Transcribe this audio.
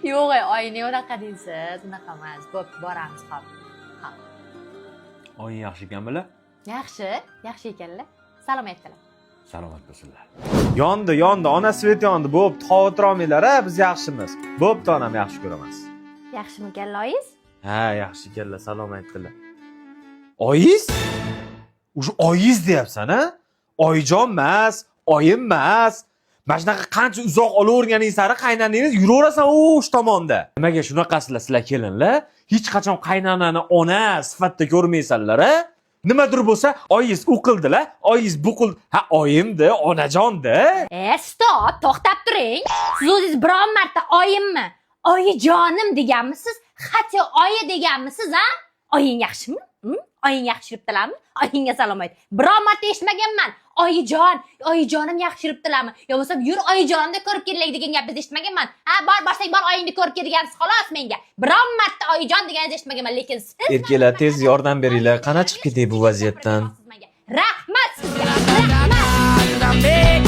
Yo'q, oyni unaqa deysiz, unaqa emas. Bo'p, boramiz, xo'p. Ha. Oying yaxshi ekanmi-la? Yaxshi ekanlar. Salom aytdilar. Salomat bo'lsinlar. Yondi, ona svet yondi. Bo'pti, xavotir olmanglar-a, biz yaxshimiz. Bo'pti, onam yaxshi ko'ramiz. Yaxshimi ekanloyiz? Ha, yaxshi ekanlar, salom aytdilar. Oyiz? O'sha oyiz deyapsan-a? Oyijon emas, oyim emas. Mana shunaqa qancha uzoq olaverganing sari qaynoningiz yuraverasan o'sh tomonda. Nimaga shunaqasilar sizlar kelinlar? Hech qachon qaynonani ona sifatida ko'rmaysanlar-a? Nimadir bo'lsa, oyiz u qildilar, oyiz bu qildi. Ha, oyimdi, onajonda. Stop, to'xtab turing. Siz o'zingiz biron marta oyimmi, oyijonim deganmisiz? Hatto oyi deganmisiz, ha? Oying yaxshimi? Oying yaxshi yuribdilarmi? Oyingga salom ayt. Biron marta eshitmaganman. Oyijonim yaxshi yuribdilarmi? Yo bo'lsa, yur oyijonimni ko'rib kelaylik degan gapingizni eshitmaganman. Ha, borsak bor oyingni ko'rib kelgansiz xolos menga. Biron marta oyijon deganingizni eshitmaganman, lekin siz Erkaklar, tez yordam beringlar. Qana chiqib ketay bu vaziyatdan? Rahmat sizga. Rahmat.